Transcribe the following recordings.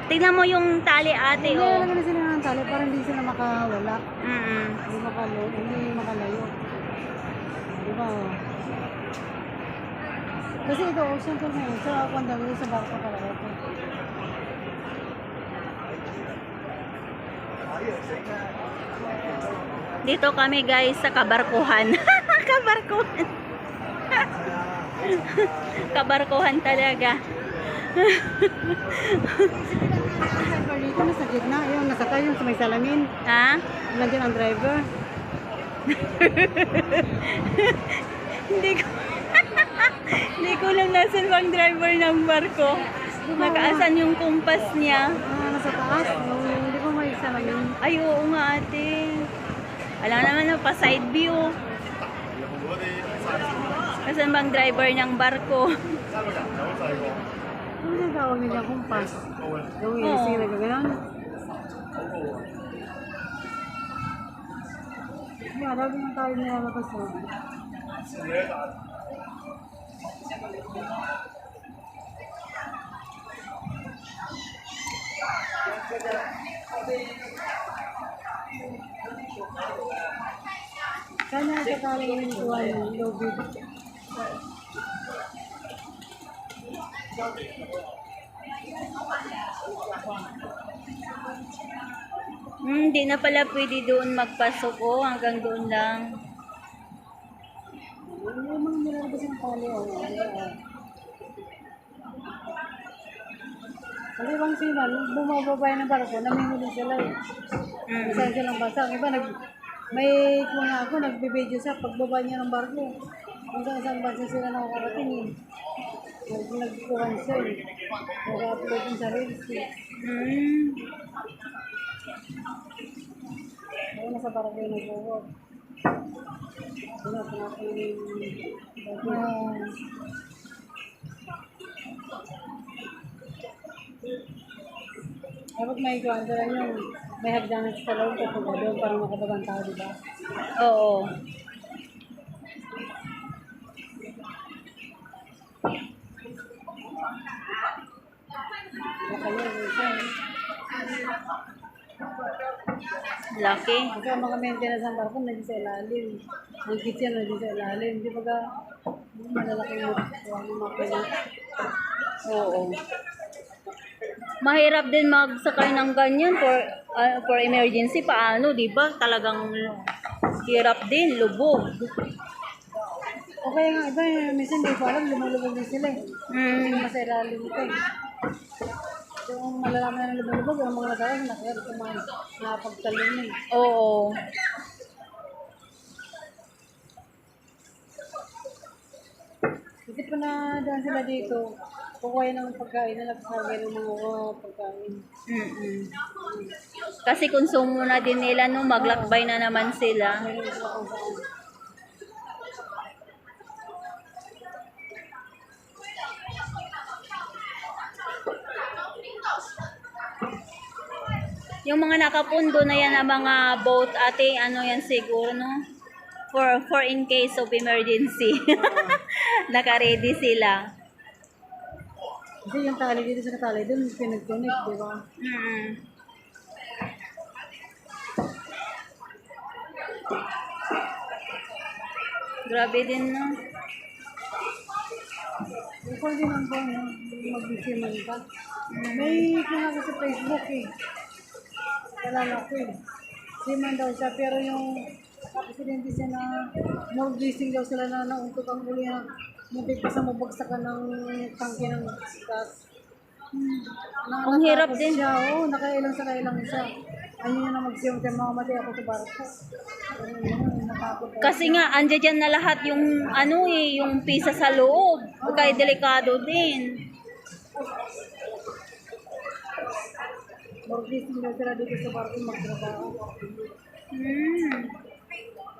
Tingnan mo yung tali ate, Hindi, oh. lalagyan na sila ng tali para hindi sila makawala. Mm. Hindi makalayo. Diba? Kasi ito, ocean tour ngayon. Sa Kwandawil, sa barko pala ito. Dito kami guys sa Kabarkuhan. Kabarkuhan. Kabarkuhan talaga. Driver dito, nasa gitna. Yung nasa tayo, yung sa may salamin. Ha? Nandiyan ang driver. Hindi ko hindi ko lang nasan bang driver ng barko. Nakaasan yung kumpas niya. Nasa taas. Hindi ko may salamin. Ay, oo nga ate. Wala naman pa side view. Nasaan bang driver ng barko? Ano yung tawag nila kumpas? Yung Oo. easy na gano'n. Dami ng tayo nilalabas mo. Sana nakakala yung tuwan ng lobby. Hindi na pala pwede doon magpasok, oh. Hanggang doon lang. Yung mga nilalabas ng tali, Kasi bang sila, bumababa ng barko, namimili sila eh. Saan silang basa. Iba, may mga ako, nagbibideo sa pagbaba niya ng barko. Kung saan basa sila nakakarating eh. Nagkuhan siya eh. Nag-upload yung sa reels eh. Ayun, nasa barko yung nag-work. Pinapanapan yung Kapag may ikuan lang yung may hagdanan sa loob kapag doon para makababang tao, diba? Oo. Baka yun, isa eh. Laki. Kasi ang mga maintenance ng barko nandun sa ilalim. Ang kitchen nandun sa ilalim. Hindi baga malalaki yung makina. Oo. Mahirap din magsakay ng ganyan for emergency. Paano, di ba? Talagang hirap din, lubog. Okay nga, iba minsan hindi ko alam, lumulubog din sila eh. Hindi naman sa ilalim ito eh. Yung malalaman na ng lumulubog, yung mga nagkakas, nakayari kumain, nakapagtalong na eh. Oo. Kasi pa na daan sila dito, kukuha ng pagkain na nagsasabi ng mga pagkain. Kasi konsumo na din nila, no? Maglakbay na naman sila. Meron sila kung saan. Yung mga nakapundo na yan na mga boat, ate, ano yan siguro, no? For in case of emergency. Naka-ready sila. Kasi yung tali dito sa tali, doon pinag-connect, di ba? Grabe din, no? Bukol din ang buwan, no? Mag-isiman ka. May kinaka sa Facebook eh. Kalala ko eh. Siman daw siya, pero yung presidente siya na mag-gising daw sila na nauntok ang uli na muntik pa sa mabagsakan ng tangke ng gas. Ang hirap din. Siya, oo, nakailang sa kailang siya. Ayun niya na magsiyong kaya makamatay ako sa barko. Kasi nga, andyan dyan na lahat yung, ano eh, yung pisa sa loob. Kaya delikado din. Mag-gising daw sila dito sa barko magtrabaho.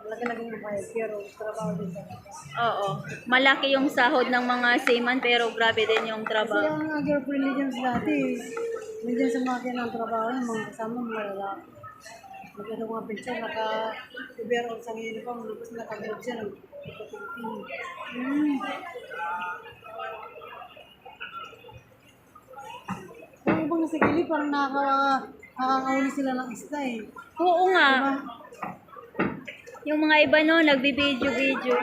Lagi-lagi ng kaya, pero trabaho din siya. Oo. Malaki yung sahod ng mga seaman, pero grabe din yung Kasi trabaho. ang girlfriend ni James dati, nandiyan sa makina ng trabaho ng mga kasama, mga lalaki. Magkano mga picture, naka-ubero sa uniform, tapos naka-globe siya, Hmm. Yung ibang nasa gilid, parang nakakauli sila ng isda eh. Oo nga. Diba? Yung mga iba no, nagbibideo-video.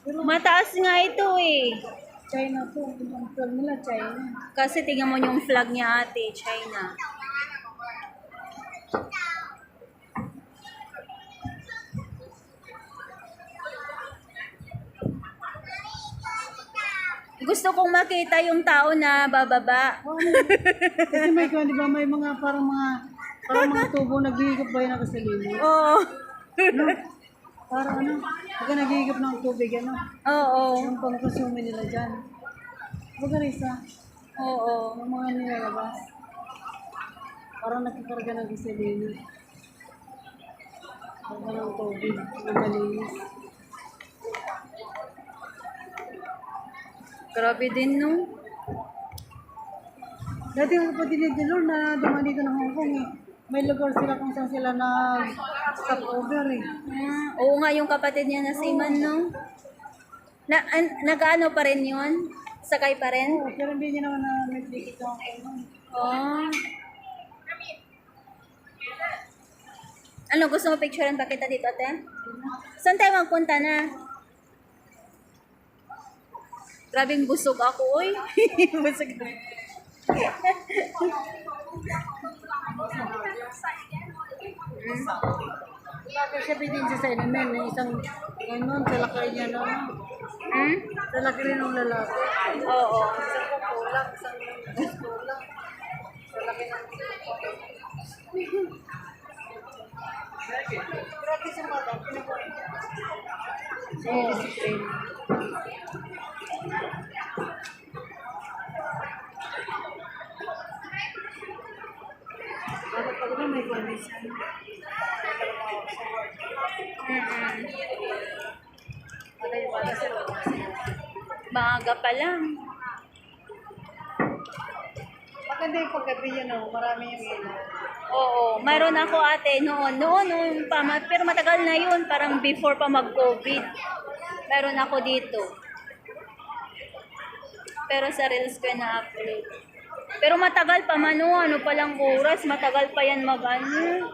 Pero Mataas nga ito eh. China to, yung flag nila China. Kasi tingnan mo yung flag niya ate, China. Gusto kong makita yung tao na bababa. Oh, ano? Kasi may di ba may mga parang mga tubo naghihigop ba yun ng gasolina? Oo. Ano? Parang ano? Pagka naghihigop ng tubig, ano? Oo. Yung pang-consume nila dyan. Baga Risa, Oo. yung mga nilalabas. Parang nagkakarga ng gasolina. Baga ng tubig, ng malinis. Grabe din no. Dati yung kapatid ni Delor na dumaan dito ng Hong Kong eh. May lugar sila kung saan sila stop over eh. Oo nga yung kapatid niya na si Man no. Nag-ano pa rin yun? Sakay pa rin? Oo, pero hindi niya naman na may ticket sa Hong Kong. Oh. Ano, gusto mo picturean pa kita dito, ate? Saan tayo magpunta na? Grabing busog ako, oy. Busog na. Bakit siya din siya sa inumin na isang ganun, sa laki niya na ano. Hmm? Sa laki rin ng lalaki. Oo. Isang kukulang, isang kukulang. Sa laki ng grabe sa mga discipline. Bakit pag na may condition? Ano yung bata sa labas? Maaga pa lang. Maganda yung paggabi yun, no? Marami yung ilaw. Oo. Mayroon ako ate noon. Noon pa. Pero matagal na yun. Parang before pa mag-COVID. Meron ako dito. Pero sa Reels ko na-upload. Pero matagal pa man, no? Ano palang oras? Matagal pa yan mag-ano.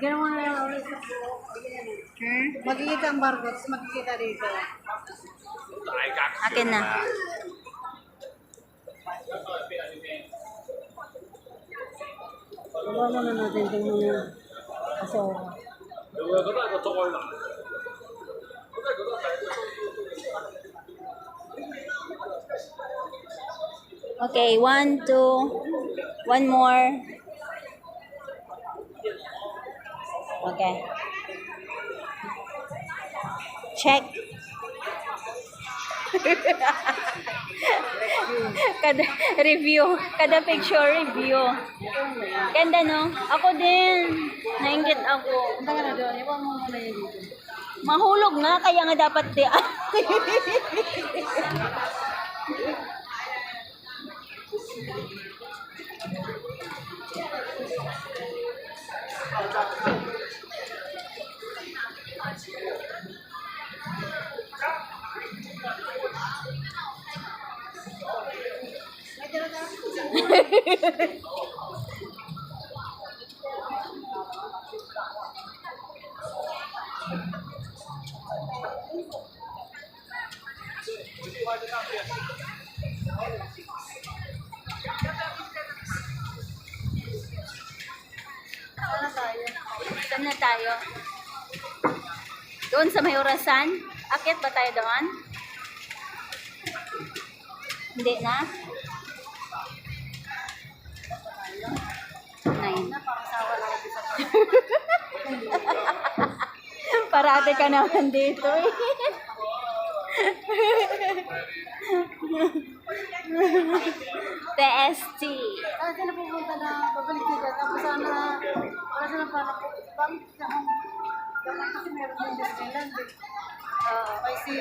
Ginawa na lang ulit sa Makikita ang barcode, tapos makikita dito. Akin na. Baba muna natin itong mga asawa. Okay, 1, 2. One more. Okay. Check. Kada review, kada picture review. Ganda no? Ako din. Nainggit ako. Punta ka na doon, iwan mo muna yun dito. Mahulog nga, kaya nga dapat di. Sana tayo. Saan na tayo? Doon sa may orasan? Akit ba tayo doon? Hindi na? 9. Napakasawa lang ito sa Parate ka naman dito eh. TST. Kasi na pupunta na babalik sila. Tapos sana, kasi na parang, bakit sa hong, dapat kasi meron din Disneyland eh. May si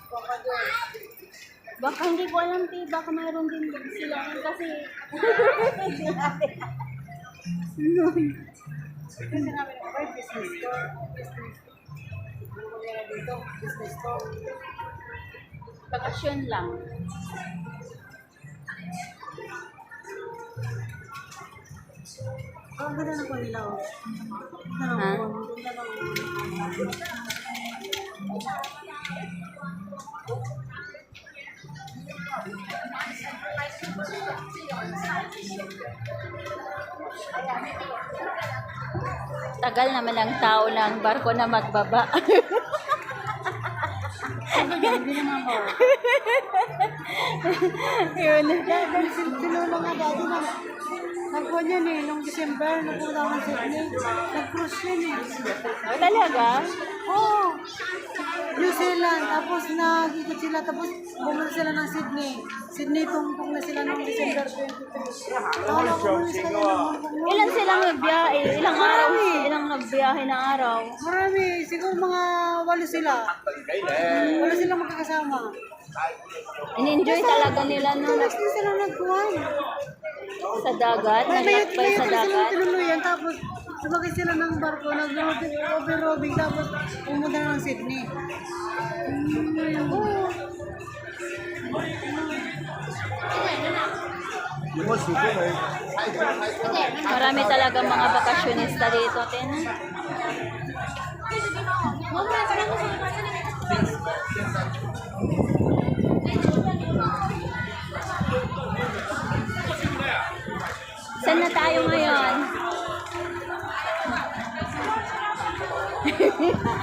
Papa Joy. Baka hindi ko alam, Ti. Baka mayroon din sila. Kasi, Kasi namin ako, business store. Business. Ano ko nila dito? Business store. bakasyon lang. Ang ganda na po nila oh. Ano, Ha? ang ganda na Tagal naman ang tao ng barko na magbaba. Hindi naman po. Yun. Dahil sinulong nga dati na nagkuhan yan eh, nung December, nagpunta ako ng Sydney, nag-cruise yan eh. Oh, talaga? Oo! New Zealand, tapos nag-ikot sila, tapos bumunta sila ng Sydney. Sydney tungtong na sila noong December 23. Nakala ko muna sila ng Hong Kong. Ilan silang nagbiyahe? Ilang araw? Ilang nagbiyahe na araw? Marami, siguro mga 8 sila. 8 sila magkakasama. In-enjoy talaga nila no? 2 weeks din sila nagkuhan. Sa dagat? Naglakbay sa Sila dagat? tinuluyan, tapos sumakay sila ng barko, nag-robing, tapos pumunta na ng Sydney. Oo. Marami talaga mga bakasyonista dito, Tin. Saan na tayo ngayon?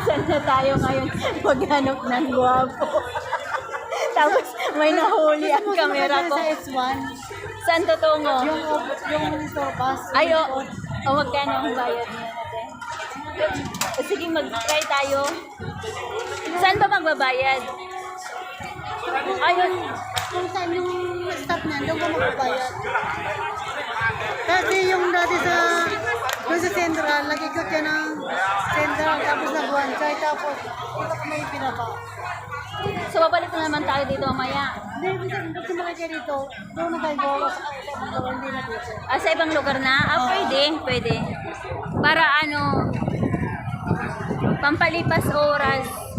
Saan na tayo ngayon? Maghanap ng gwapo. Tapos may nahuli ang camera ko. Sa S1, Saan tutungo? yung store bus. Ay, magkano ang bayad niya natin? Sige, mag-try tayo. Saan ba magbabayad? Ayun. Kung saan yung stop niya, doon ka magbabayad. Kasi yung dati doon sa Central, nag-ikot yan ng Central, tapos nag-Wansay, tapos ito ka may pinaba. So, babalik na naman tayo dito mamaya. Hindi, pag sumakay kayo dito, doon na kayo gawa sa hindi na dito. Sa ibang lugar na? Pwede. Para pampalipas oras.